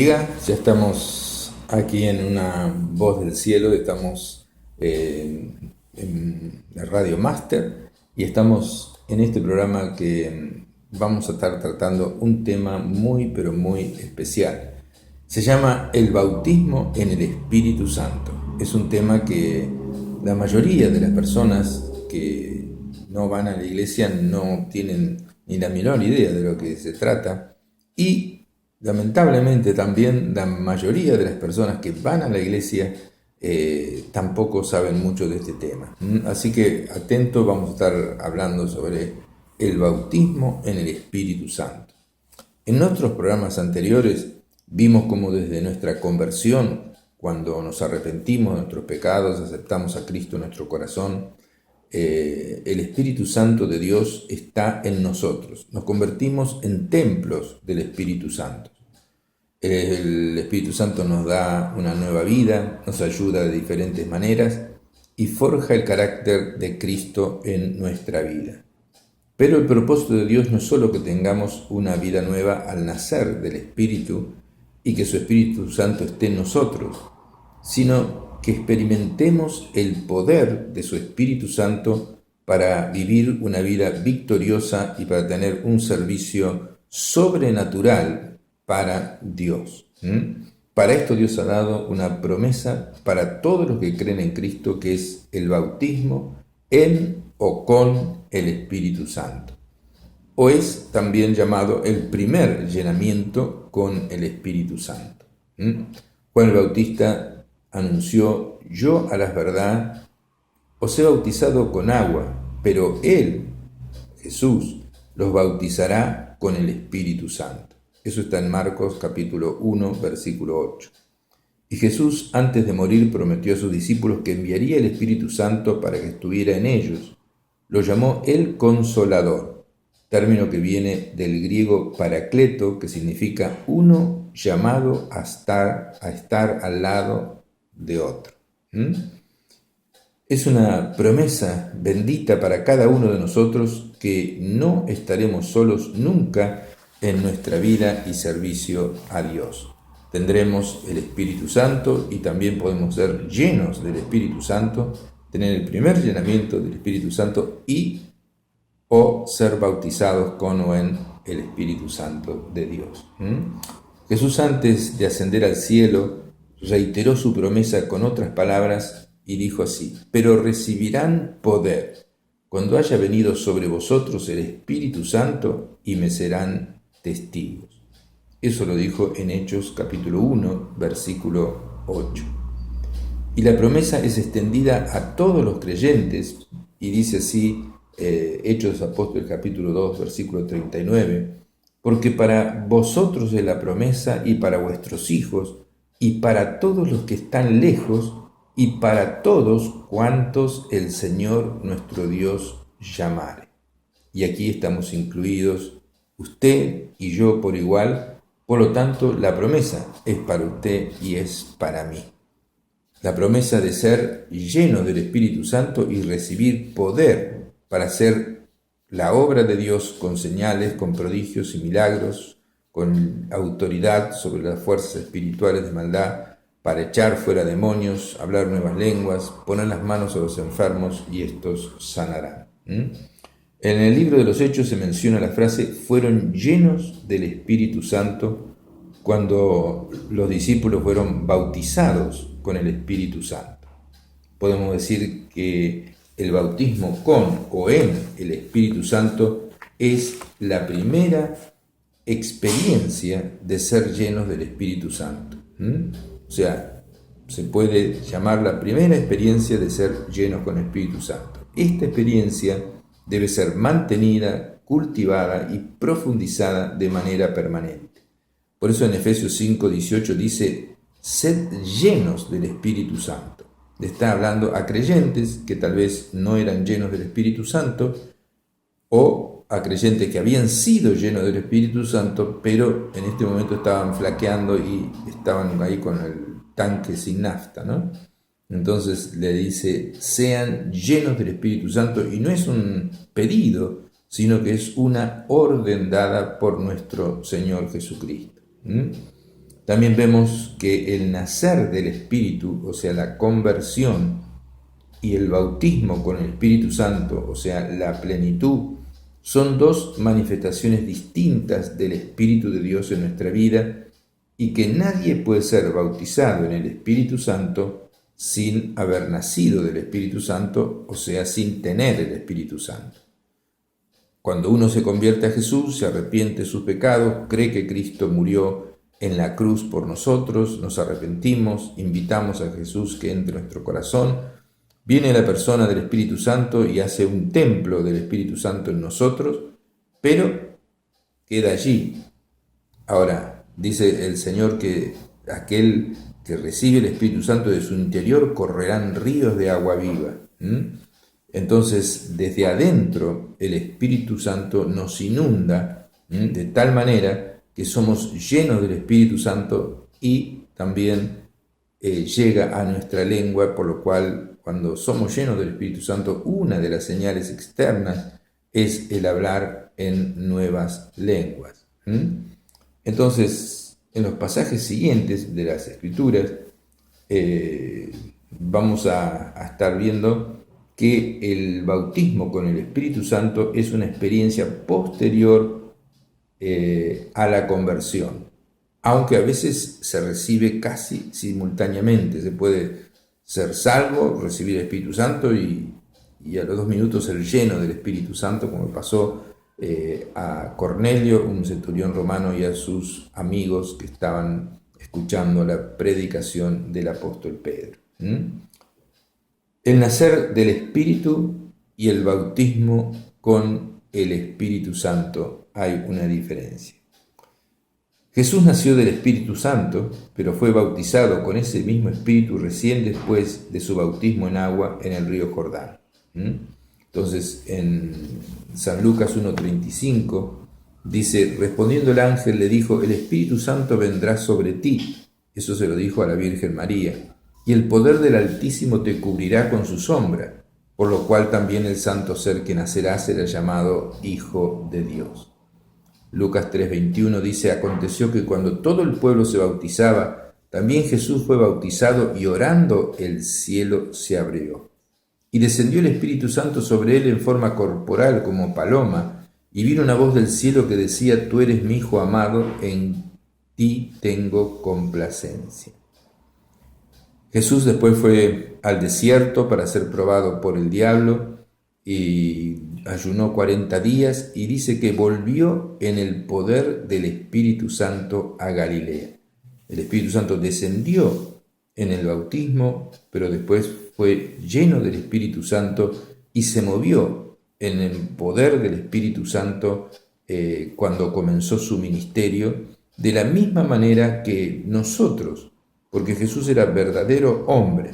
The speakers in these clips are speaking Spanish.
Ya estamos aquí en una voz del cielo, estamos en la Radio Master y estamos en este programa que vamos a estar tratando un tema muy pero muy especial. Se llama el bautismo en el Espíritu Santo. Es un tema que la mayoría de las personas que no van a la iglesia no tienen ni la menor idea de lo que se trata y lamentablemente también la mayoría de las personas que van a la iglesia tampoco saben mucho de este tema. Así que atentos, vamos a estar hablando sobre el bautismo en el Espíritu Santo. En nuestros programas anteriores vimos cómo desde nuestra conversión, cuando nos arrepentimos de nuestros pecados, aceptamos a Cristo en nuestro corazón, el Espíritu Santo de Dios está en nosotros. Nos convertimos en templos del Espíritu Santo. El Espíritu Santo nos da una nueva vida, nos ayuda de diferentes maneras y forja el carácter de Cristo en nuestra vida. Pero el propósito de Dios no es solo que tengamos una vida nueva al nacer del Espíritu y que su Espíritu Santo esté en nosotros, sino que experimentemos el poder de su Espíritu Santo para vivir una vida victoriosa y para tener un servicio sobrenatural para Dios. Para esto Dios ha dado una promesa para todos los que creen en Cristo, que es el bautismo en o con el Espíritu Santo. O es también llamado el primer llenamiento con el Espíritu Santo. Juan el Bautista anunció: yo a la verdad os he bautizado con agua, pero Él, Jesús, los bautizará con el Espíritu Santo. Eso está en Marcos capítulo 1, versículo 8. Y Jesús, antes de morir, prometió a sus discípulos que enviaría el Espíritu Santo para que estuviera en ellos. Lo llamó el Consolador, término que viene del griego parakleto, que significa uno llamado a estar al lado de otro. Es una promesa bendita para cada uno de nosotros que no estaremos solos nunca en nuestra vida y servicio a Dios. Tendremos el Espíritu Santo y también podemos ser llenos del Espíritu Santo, tener el primer llenamiento del Espíritu Santo o ser bautizados con o en el Espíritu Santo de Dios. Jesús, antes de ascender al cielo, reiteró su promesa con otras palabras y dijo así: pero recibirán poder cuando haya venido sobre vosotros el Espíritu Santo y me serán testigos. Eso lo dijo en Hechos capítulo 1, versículo 8. Y la promesa es extendida a todos los creyentes, y dice así Hechos de los Apóstoles capítulo 2, versículo 39, porque para vosotros es la promesa y para vuestros hijos y para todos los que están lejos y para todos cuantos el Señor nuestro Dios llamare. Y aquí estamos incluidos usted y yo por igual, por lo tanto la promesa es para usted y es para mí. La promesa de ser lleno del Espíritu Santo y recibir poder para hacer la obra de Dios con señales, con prodigios y milagros, con autoridad sobre las fuerzas espirituales de maldad, para echar fuera demonios, hablar nuevas lenguas, poner las manos a los enfermos y estos sanarán. En el libro de los Hechos se menciona la frase: fueron llenos del Espíritu Santo cuando los discípulos fueron bautizados con el Espíritu Santo. Podemos decir que el bautismo con o en el Espíritu Santo es la primera experiencia de ser llenos del Espíritu Santo. O sea, se puede llamar la primera experiencia de ser llenos con el Espíritu Santo. Esta experiencia debe ser mantenida, cultivada y profundizada de manera permanente. Por eso en Efesios 5:18 dice: sed llenos del Espíritu Santo. Le está hablando a creyentes que tal vez no eran llenos del Espíritu Santo, o a creyentes que habían sido llenos del Espíritu Santo, pero en este momento estaban flaqueando y estaban ahí con el tanque sin nafta, ¿no? Entonces le dice: sean llenos del Espíritu Santo, y no es un pedido, sino que es una orden dada por nuestro Señor Jesucristo. también vemos que el nacer del Espíritu, o sea, la conversión, y el bautismo con el Espíritu Santo, o sea, la plenitud, son dos manifestaciones distintas del Espíritu de Dios en nuestra vida, y que nadie puede ser bautizado en el Espíritu Santo sin haber nacido del Espíritu Santo, o sea, sin tener el Espíritu Santo. Cuando uno se convierte a Jesús, se arrepiente de sus pecados, cree que Cristo murió en la cruz por nosotros, nos arrepentimos, invitamos a Jesús que entre en nuestro corazón, viene la persona del Espíritu Santo y hace un templo del Espíritu Santo en nosotros, pero queda allí. Ahora, dice el Señor que aquel que recibe el Espíritu Santo de su interior correrán ríos de agua viva. Entonces, desde adentro, el Espíritu Santo nos inunda de tal manera que somos llenos del Espíritu Santo y también llega a nuestra lengua, por lo cual, cuando somos llenos del Espíritu Santo, una de las señales externas es el hablar en nuevas lenguas. Entonces, en los pasajes siguientes de las Escrituras, vamos a estar viendo que el bautismo con el Espíritu Santo es una experiencia posterior a la conversión, aunque a veces se recibe casi simultáneamente. Se puede ser salvo, recibir el Espíritu Santo y a los 2 minutos ser lleno del Espíritu Santo, como pasó a Cornelio, un centurión romano, y a sus amigos que estaban escuchando la predicación del apóstol Pedro. El nacer del Espíritu y el bautismo con el Espíritu Santo hay una diferencia. Jesús nació del Espíritu Santo, pero fue bautizado con ese mismo Espíritu recién después de su bautismo en agua en el río Jordán. Entonces, en San Lucas 1:35 dice: respondiendo el ángel le dijo, el Espíritu Santo vendrá sobre ti. Eso se lo dijo a la Virgen María. Y el poder del Altísimo te cubrirá con su sombra, por lo cual también el santo ser que nacerá será llamado Hijo de Dios. Lucas 3:21 dice: aconteció que cuando todo el pueblo se bautizaba, también Jesús fue bautizado, y orando el cielo se abrió. Y descendió el Espíritu Santo sobre él en forma corporal como paloma, y vino una voz del cielo que decía: tú eres mi Hijo amado, en ti tengo complacencia. Jesús después fue al desierto para ser probado por el diablo y ayunó 40 días, y dice que volvió en el poder del Espíritu Santo a Galilea. El Espíritu Santo descendió en el bautismo, pero después fue lleno del Espíritu Santo y se movió en el poder del Espíritu Santo cuando comenzó su ministerio, de la misma manera que nosotros, porque Jesús era verdadero hombre,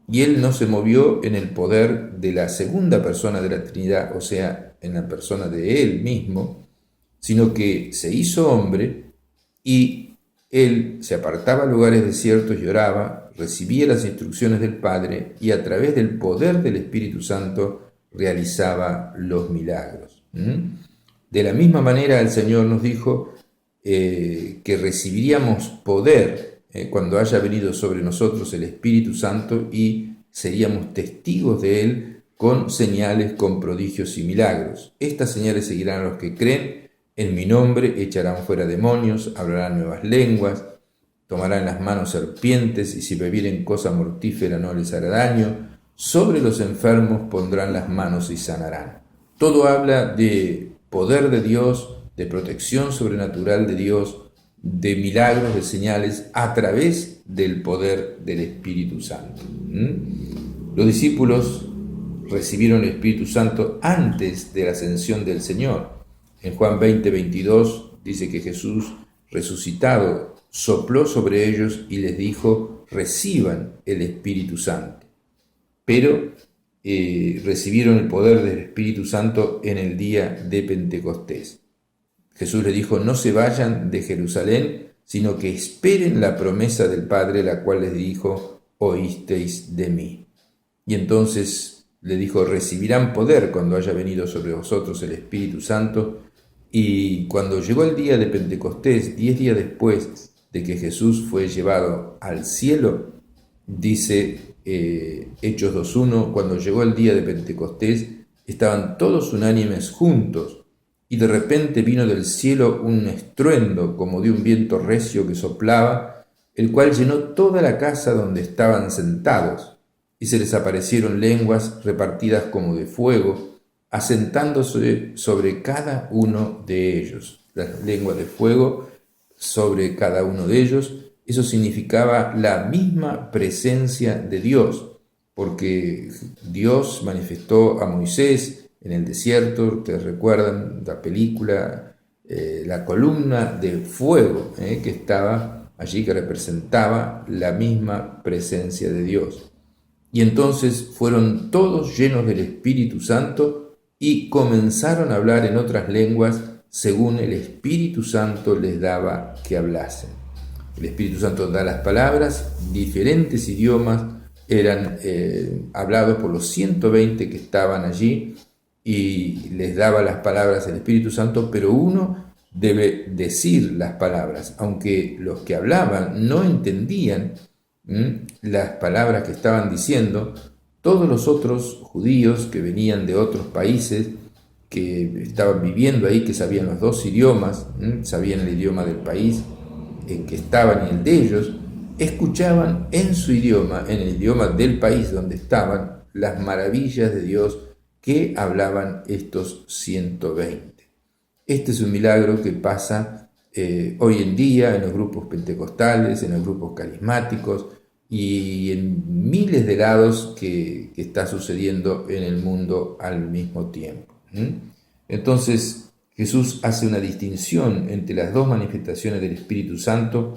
y él no se movió en el poder de la segunda persona de la Trinidad, o sea, en la persona de él mismo, sino que se hizo hombre y él se apartaba a lugares desiertos y oraba, recibía las instrucciones del Padre y a través del poder del Espíritu Santo realizaba los milagros. De la misma manera el Señor nos dijo que recibiríamos poder cuando haya venido sobre nosotros el Espíritu Santo, y seríamos testigos de Él con señales, con prodigios y milagros. Estas señales seguirán a los que creen, en mi nombre echarán fuera demonios, hablarán nuevas lenguas, tomarán en las manos serpientes, y si bebieren cosa mortífera no les hará daño, sobre los enfermos pondrán las manos y sanarán. Todo habla de poder de Dios, de protección sobrenatural de Dios, de milagros, de señales, a través del poder del Espíritu Santo. Los discípulos recibieron el Espíritu Santo antes de la ascensión del Señor. En Juan 20:22 dice que Jesús, resucitado, sopló sobre ellos y les dijo: reciban el Espíritu Santo. Pero recibieron el poder del Espíritu Santo en el día de Pentecostés. Jesús le dijo: no se vayan de Jerusalén, sino que esperen la promesa del Padre, la cual les dijo: oísteis de mí. Y entonces le dijo: recibirán poder cuando haya venido sobre vosotros el Espíritu Santo. Y cuando llegó el día de Pentecostés, 10 días después, de que Jesús fue llevado al cielo, dice Hechos 2:1, cuando llegó el día de Pentecostés, estaban todos unánimes juntos, y de repente vino del cielo un estruendo como de un viento recio que soplaba, el cual llenó toda la casa donde estaban sentados, y se les aparecieron lenguas repartidas como de fuego, asentándose sobre cada uno de ellos. Las lenguas de fuego sobre cada uno de ellos, eso significaba la misma presencia de Dios, porque Dios manifestó a Moisés en el desierto, ustedes recuerdan la película, la columna de fuego que estaba allí, que representaba la misma presencia de Dios. Y entonces fueron todos llenos del Espíritu Santo y comenzaron a hablar en otras lenguas según el Espíritu Santo les daba que hablasen. El Espíritu Santo da las palabras, diferentes idiomas eran hablados por los 120 que estaban allí y les daba las palabras el Espíritu Santo, pero uno debe decir las palabras, aunque los que hablaban no entendían las palabras que estaban diciendo. Todos los otros judíos que venían de otros países, que estaban viviendo ahí, que sabían los dos idiomas, sabían el idioma del país en que estaban y el de ellos, escuchaban en su idioma, en el idioma del país donde estaban, las maravillas de Dios que hablaban estos 120. Este es un milagro que pasa hoy en día en los grupos pentecostales, en los grupos carismáticos y en miles de lados que está sucediendo en el mundo al mismo tiempo. Entonces Jesús hace una distinción entre las dos manifestaciones del Espíritu Santo,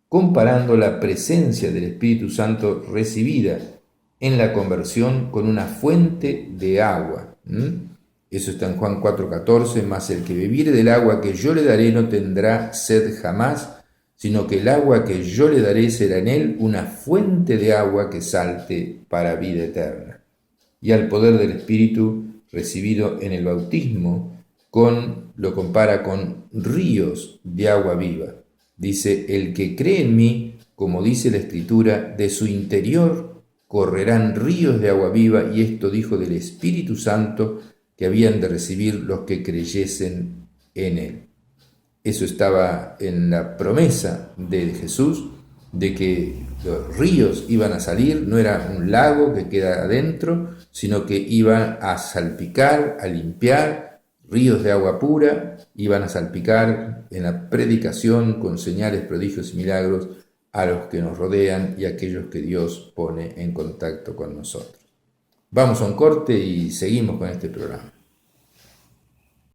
comparando la presencia del Espíritu Santo recibida en la conversión con una fuente de agua. Eso está en Juan 4:14, mas el que bebiere del agua que yo le daré no tendrá sed jamás, sino que el agua que yo le daré será en él una fuente de agua que salte para vida eterna. Y al poder del Espíritu recibido en el bautismo, lo compara con ríos de agua viva. Dice, el que cree en mí, como dice la Escritura, de su interior correrán ríos de agua viva, y esto dijo del Espíritu Santo que habían de recibir los que creyesen en él. Eso estaba en la promesa de Jesús, de que los ríos iban a salir, no era un lago que queda adentro, sino que iban a salpicar, a limpiar, ríos de agua pura, iban a salpicar en la predicación con señales, prodigios y milagros a los que nos rodean y a aquellos que Dios pone en contacto con nosotros. Vamos a un corte y seguimos con este programa.